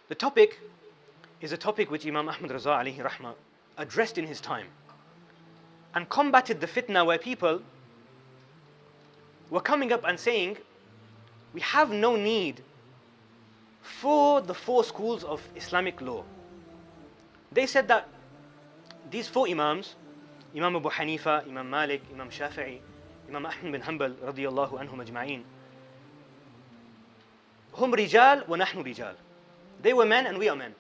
The topic is a topic which Imam Ahmad Raza alayhi rahmah addressed in his time and combated the fitna where people were coming up and saying, we have no need for the 4 schools of Islamic law. They said that these 4 Imams, Imam Abu Hanifa, Imam Malik, Imam Shafi'i, Imam Ahmad bin Hanbal radiyallahu anhum ajma'een, hum rijal wa nahnu rijal. They were men and we are men.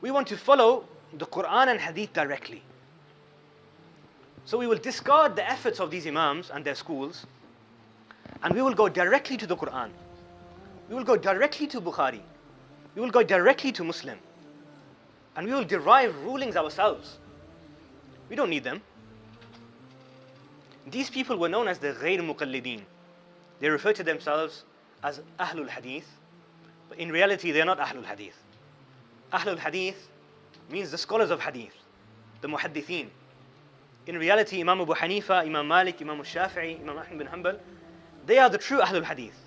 We want to follow the Quran and Hadith directly. So we will discard the efforts of these Imams and their schools, and we will go directly to the Quran. We will go directly to Bukhari. We will go directly to Muslim. And we will derive rulings ourselves. We don't need them. These people were known as the Ghayr Muqallideen. They refer to themselves as Ahlul Hadith, but in reality they are not Ahlul Hadith. Ahlul Hadith means the scholars of Hadith, the Muhaddithin. In reality, Imam Abu Hanifa, Imam Malik, Imam Shafi'i, Imam Ahmad bin Hanbal, they are the true Ahlul Hadith.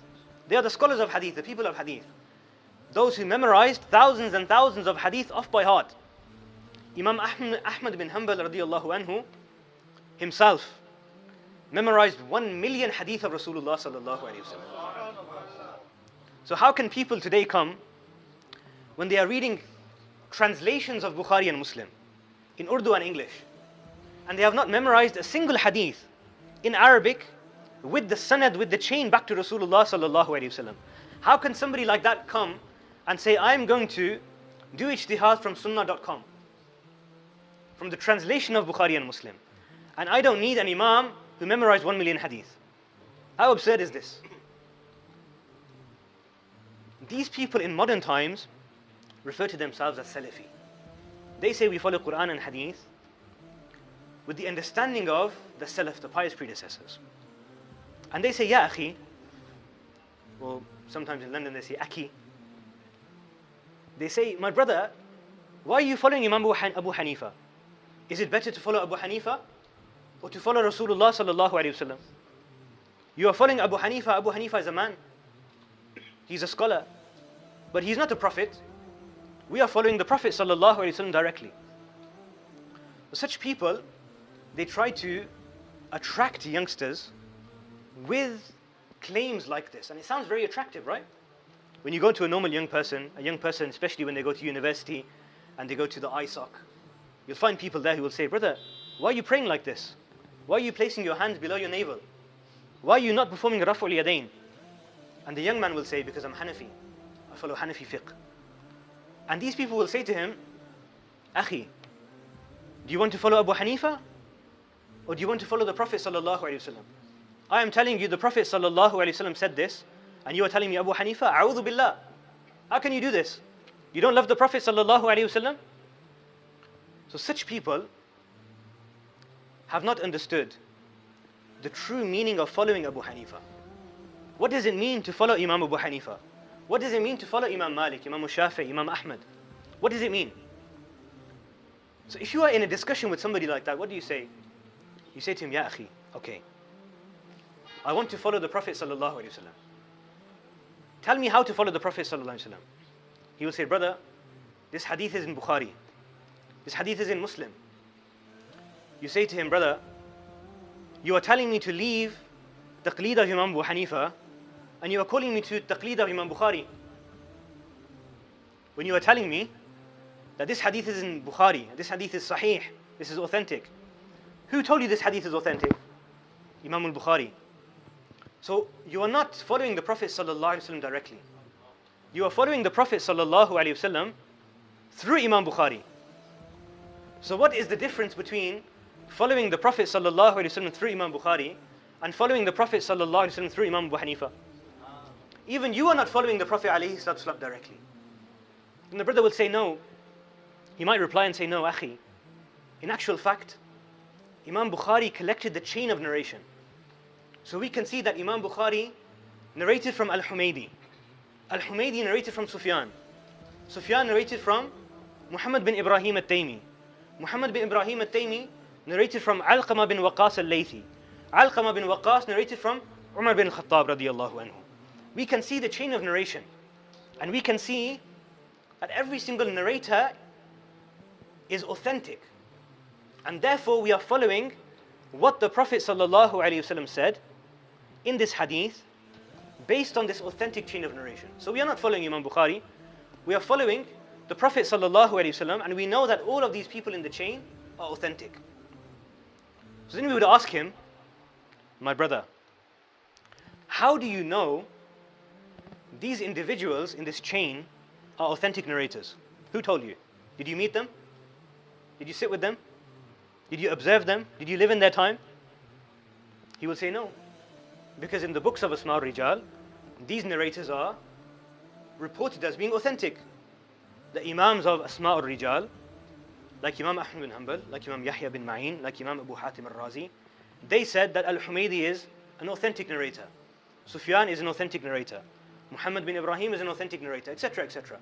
They are the scholars of Hadith, the people of Hadith. Those who memorized thousands and thousands of Hadith off by heart. Imam Ahmad bin Hanbal radiyallahu anhu himself memorized 1 million Hadith of Rasulullah sallallahu alayhi wasallam. So how can people today come when they are reading translations of Bukhari and Muslim in Urdu and English, and they have not memorized a single hadith in Arabic with the sanad, with the chain back to Rasulullah sallallahu alayhi wasallam? How can somebody like that come and say, I'm going to do ijtihad from sunnah.com, from the translation of Bukhari and Muslim, and I don't need an imam who memorized 1 million hadith? How absurd is this? These people in modern times refer to themselves as Salafi. They say we follow Quran and Hadith with the understanding of the Salaf, the pious predecessors. And they say, Ya akhi, well, sometimes in London they say Aki. They say, my brother, why are you following Imam Abu Hanifa? Is it better to follow Abu Hanifa or to follow Rasulullah sallallahu alayhi wasallam? You are following Abu Hanifa. Abu Hanifa is a man. He's a scholar. But he's not a prophet. We are following the Prophet sallallahu alayhi wasallam directly. Such people, they try to attract youngsters with claims like this. And it sounds very attractive, right? When you go to a normal young person, especially when they go to university and they go to the ISOC, you'll find people there who will say, brother, why are you praying like this? Why are you placing your hands below your navel? Why are you not performing Raf'ul Yadayn? And the young man will say, because I'm Hanafi. I follow Hanafi fiqh. And these people will say to him, Akhi, do you want to follow Abu Hanifa? Or do you want to follow the Prophet sallallahu alayhi wasallam? I am telling you the Prophet sallallahu alayhi wasallam said this, and you are telling me Abu Hanifa? A'udhu billah. How can you do this? You don't love the Prophet sallallahu alayhi wasallam? So such people have not understood the true meaning of following Abu Hanifa. What does it mean to follow Imam Abu Hanifa? What does it mean to follow Imam Malik, Imam Shafi'i, Imam Ahmad? What does it mean? So if you are in a discussion with somebody like that, what do you say? You say to him, Ya akhi, okay, I want to follow the Prophet sallallahu alayhi wasallam. Tell me how to follow the Prophet sallallahu alayhi wasallam. He will say, brother, this hadith is in Bukhari. This hadith is in Muslim. You say to him, brother, you are telling me to leave taqleed of Imam Abu Hanifa, and you are calling me to taqleed of Imam Bukhari. When you are telling me that this hadith is in Bukhari, this hadith is sahih, this is authentic. Who told you this hadith is authentic? Imam al-Bukhari. So you are not following the Prophet sallallahu alaihi wasallam directly. You are following the Prophet sallallahu alaihi wasallam through Imam Bukhari. So what is the difference between following the Prophet sallallahu alaihi wasallam through Imam Bukhari and following the Prophet sallallahu alaihi wasallam through Imam Abu Hanifa? Even you are not following the Prophet alayhi salatu directly. And the brother will say no. He might reply and say, no, akhi. In actual fact, Imam Bukhari collected the chain of narration. So we can see that Imam Bukhari narrated from Al-Humaydi. Al-Humaydi narrated from Sufyan. Sufyan narrated from Muhammad bin Ibrahim al-Taymi. Muhammad bin Ibrahim al-Taymi narrated from Alqamah bin Waqas al-Laythi. Alqamah bin Waqas narrated from Umar bin Khattab radiyallahu anhu. We can see the chain of narration. And we can see that every single narrator is authentic. And therefore we are following what the Prophet ﷺ said in this hadith based on this authentic chain of narration. So we are not following Imam Bukhari, we are following the Prophet ﷺ, and we know that all of these people in the chain are authentic. So then we would ask him, my brother, how do you know these individuals in this chain are authentic narrators? Who told you? Did you meet them? Did you sit with them? Did you observe them? Did you live in their time? He will say no. Because in the books of Asma al-Rijal, these narrators are reported as being authentic. The Imams of Asma al-Rijal, like Imam Ahmad bin Hanbal, like Imam Yahya bin Ma'in, like Imam Abu Hatim al-Razi, they said that Al-Humaydi is an authentic narrator. Sufyan is an authentic narrator. Muhammad bin Ibrahim is an authentic narrator, etc., etc.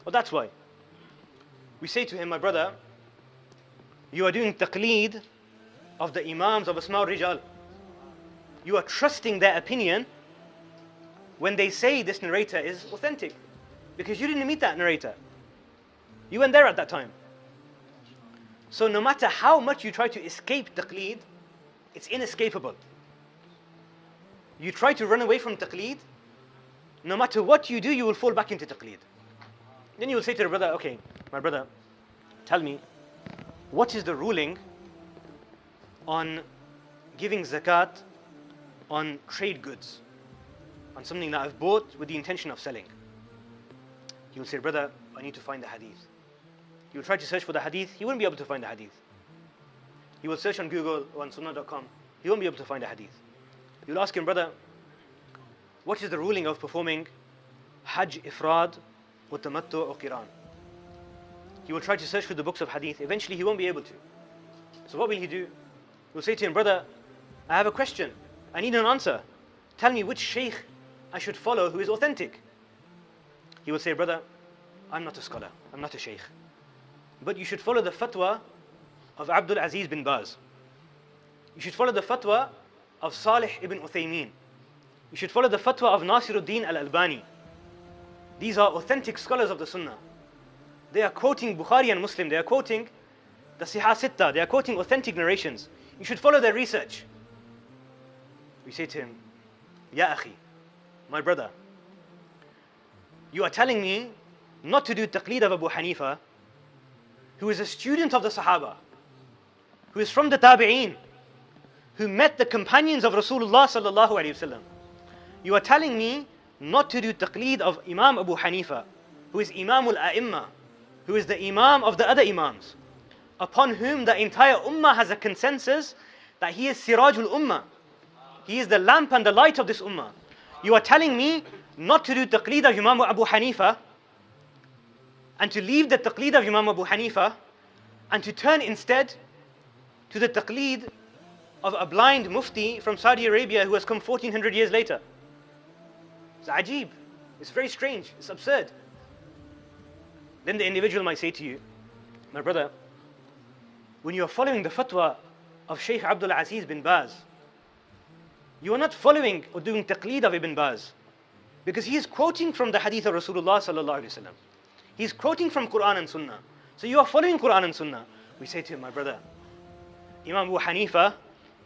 Well, that's why we say to him, my brother, you are doing taqleed of the Imams of Asma al-Rijal. You are trusting their opinion when they say this narrator is authentic, because you didn't meet that narrator. You weren't there at that time. So no matter how much you try to escape taqleed, it's inescapable. You try to run away from taqleed, no matter what you do, you will fall back into taqleed. Then you will say to the brother, okay, my brother, tell me, what is the ruling on giving zakat on trade goods, on something that I've bought with the intention of selling? He will say, brother, I need to find the hadith. He will try to search for the hadith, he won't be able to find the hadith. He will search on Google or on Sunnah.com, he won't be able to find the hadith. You will ask him, brother, what is the ruling of performing Hajj Ifrad or Tamattu or Qiran? He will try to search through the books of hadith, eventually he won't be able to. So what will he do? He will say to him, brother, I have a question, I need an answer. Tell me which Shaykh I should follow who is authentic. He will say, brother, I'm not a scholar, I'm not a Shaykh, but you should follow the fatwa of Abdul Aziz bin Baz. You should follow the fatwa of Salih ibn Uthaymeen. You should follow the fatwa of Nasiruddin al-Albani. These are authentic scholars of the Sunnah. They are quoting Bukhari and Muslim, they are quoting the Sihah Sitta, they are quoting authentic narrations. You should follow their research. We say to him, Ya akhi, my brother, you are telling me not to do taqleed of Abu Hanifa, who is a student of the Sahaba, who is from the Tabi'een, who met the companions of Rasulullah sallallahu alaihi wasallam. You are telling me not to do taqleed of Imam Abu Hanifa, who is Imam al-A'imma, who is the Imam of the other Imams, upon whom the entire Ummah has a consensus that he is Sirajul Ummah. He is the lamp and the light of this Ummah. You are telling me not to do taqleed of Imam Abu Hanifa, and to leave the taqleed of Imam Abu Hanifa, and to turn instead to the taqleed of a blind mufti from Saudi Arabia who has come 1400 years later. It's ajib, it's very strange, it's absurd. Then the individual might say to you, my brother, when you are following the fatwa of Shaykh Abdul Aziz bin Baz, you are not following or doing taqleed of Ibn Baz, because he is quoting from the hadith of Rasulullah sallallahu alaihi wasallam. He is quoting from Quran and Sunnah. So you are following Quran and Sunnah. We say to him, my brother, Imam Abu Hanifa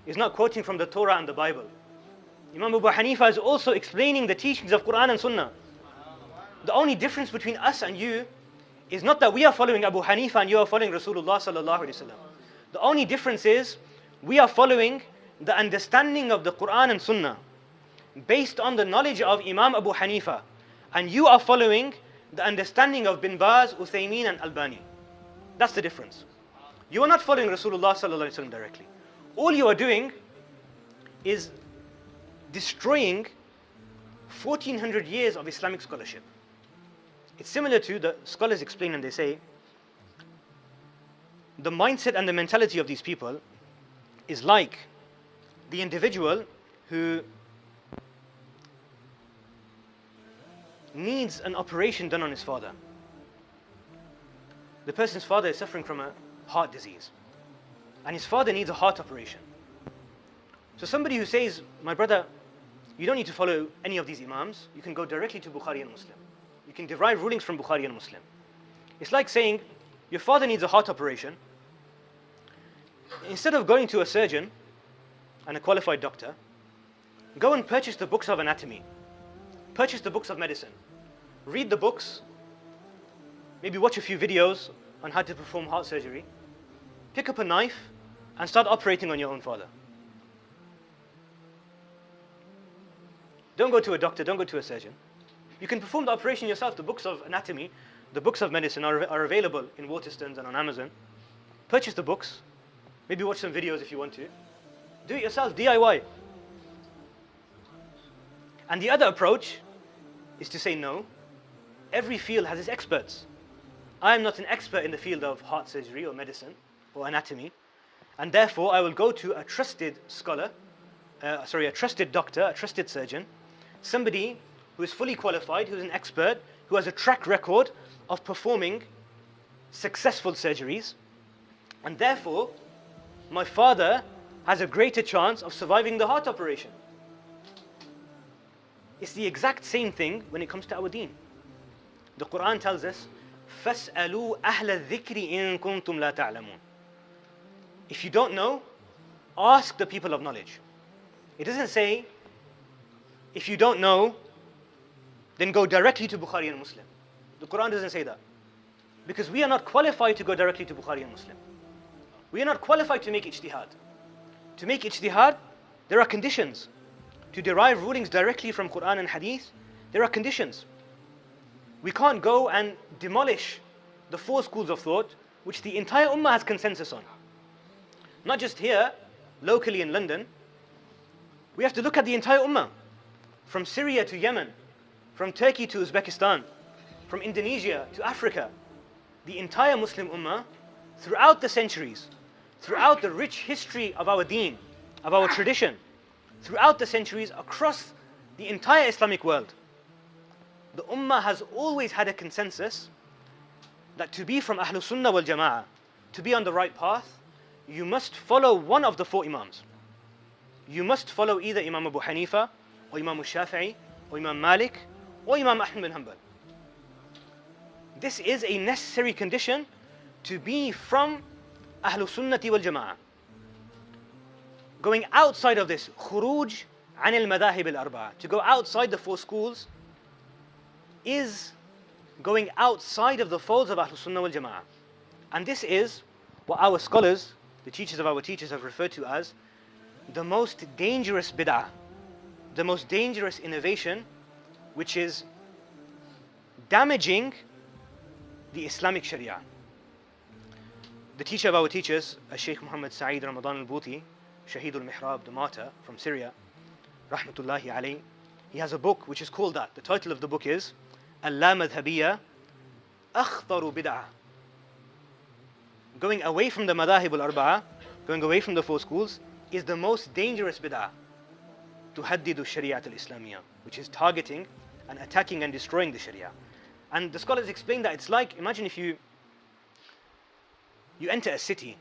is not quoting from the Torah and the Bible. Imam Abu Hanifa is also explaining the teachings of Quran and Sunnah. The only difference between us and you is not that we are following Abu Hanifa and you are following Rasulullah sallallahu alaihi wasallam. The only difference is we are following the understanding of the Quran and Sunnah based on the knowledge of Imam Abu Hanifa, and you are following the understanding of Bin Baz, Uthaymeen and Albani. That's the difference. You are not following Rasulullah sallallahu alaihi wasallam directly. All you are doing is destroying 1400 years of Islamic scholarship. It's similar to, the scholars explain and they say, the mindset and the mentality of these people is like the individual who needs an operation done on his father. The person's father is suffering from a heart disease, and his father needs a heart operation. So somebody who says, my brother, you don't need to follow any of these imams, you can go directly to Bukhari and Muslim. You can derive rulings from Bukhari and Muslim. It's like saying, your father needs a heart operation. Instead of going to a surgeon and a qualified doctor, go and purchase the books of anatomy. Purchase the books of medicine. Read the books. Maybe watch a few videos on how to perform heart surgery. Pick up a knife and start operating on your own father. Don't go to a doctor, don't go to a surgeon. You can perform the operation yourself. The books of anatomy, the books of medicine are available in Waterstones and on Amazon. Purchase the books. Maybe watch some videos if you want to. Do it yourself, DIY. And the other approach is to say no. Every field has its experts. I am not an expert in the field of heart surgery or medicine or anatomy, and therefore I will go to a trusted scholar, a trusted doctor, a trusted surgeon, somebody who is fully qualified, who is an expert, who has a track record of performing successful surgeries, and therefore my father has a greater chance of surviving the heart operation. It's the exact same thing when it comes to our deen. The Quran tells us, فَاسْأَلُوا أَهْلَ الذِّكْرِ إِن كُنْتُمْ لَا تَعْلَمُونَ. If you don't know, ask the people of knowledge. It doesn't say, if you don't know, then go directly to Bukhari and Muslim. The Quran doesn't say that. Because we are not qualified to go directly to Bukhari and Muslim. We are not qualified to make ijtihad. To make ijtihad, there are conditions. To derive rulings directly from Quran and Hadith, there are conditions. We can't go and demolish the 4 schools of thought which the entire ummah has consensus on. Not just here, locally in London. We have to look at the entire ummah. From Syria to Yemen, from Turkey to Uzbekistan, from Indonesia to Africa. The entire Muslim ummah, throughout the centuries, throughout the rich history of our deen, of our tradition, throughout the centuries across the entire Islamic world, the ummah has always had a consensus that to be from Ahlul Sunnah wal Jama'ah, to be on the right path, you must follow one of the 4 Imams. You must follow either Imam Abu Hanifa, or Imam Shafi'i, or Imam Malik, or Imam Ahmad bin Hanbal. This is a necessary condition to be from Ahlul Sunnati wal Jama'ah. Going outside of this, khuruj an al-madahib al-arba'a, to go outside the 4 schools, is going outside of the folds of Ahlul Sunnah wal Jama'ah. And this is what our scholars, the teachers of our teachers, have referred to as the most dangerous bid'ah, the most dangerous innovation, which is damaging the Islamic Sharia. The teacher of our teachers, Shaykh Muhammad Sa'id Ramadan al-Buti, Shaheed al-Mihrab, the martyr from Syria, rahmatullahi alayh, he has a book which is called that. The title of the book is Al-La Madhabiyya Akhtaru Bid'ah. Going away from the Madahib al-Arba'a, going away from the 4 schools, is the most dangerous bid'ah. Tuhaddidu Shari'at al-Islamiyya, which is targeting and attacking and destroying the Sharia. And the scholars explain that it's like, imagine if you enter a city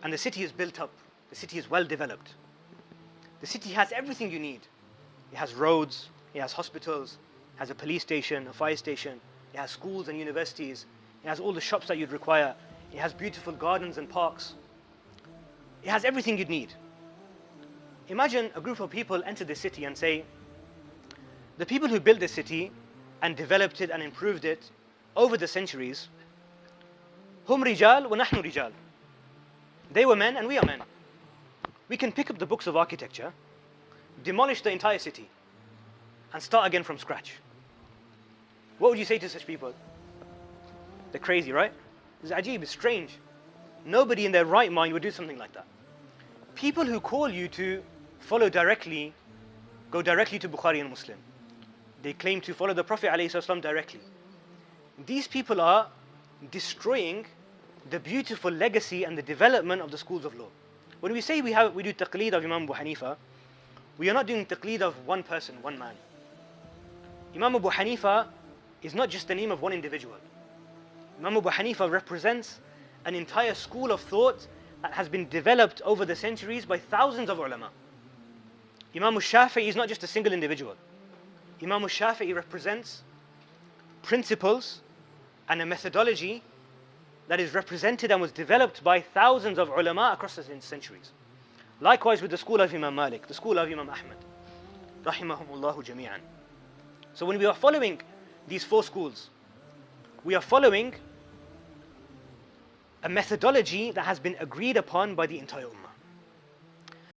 and the city is built up, the city is well developed. The city has everything you need. It has roads, it has hospitals, it has a police station, a fire station, it has schools and universities, it has all the shops that you'd require, it has beautiful gardens and parks. It has everything you'd need. Imagine a group of people enter the city and say, the people who built this city and developed it and improved it over the centuries, hum rijal wa nahnu rijal. They were men and we are men. We can pick up the books of architecture, demolish the entire city, and start again from scratch. What would you say to such people? They're crazy, right? It's ajib, it's strange. Nobody in their right mind would do something like that. People who call you to follow directly, go directly to Bukhari and Muslim. They claim to follow the Prophet ﷺ directly. These people are destroying the beautiful legacy and the development of the schools of law. When we say we do taqleed of Imam Abu Hanifa, we are not doing taqleed of one person, one man. Imam Abu Hanifa is not just the name of one individual. Imam Abu Hanifa represents an entire school of thought that has been developed over the centuries by thousands of ulama. Imam Shafi'i is not just a single individual. Imam Shafi'i represents principles and a methodology that is represented and was developed by thousands of ulama across the centuries. Likewise with the school of Imam Malik, the school of Imam Ahmad, rahimahumullahu jami'an. So when we are following these four schools, we are following a methodology that has been agreed upon by the entire ummah.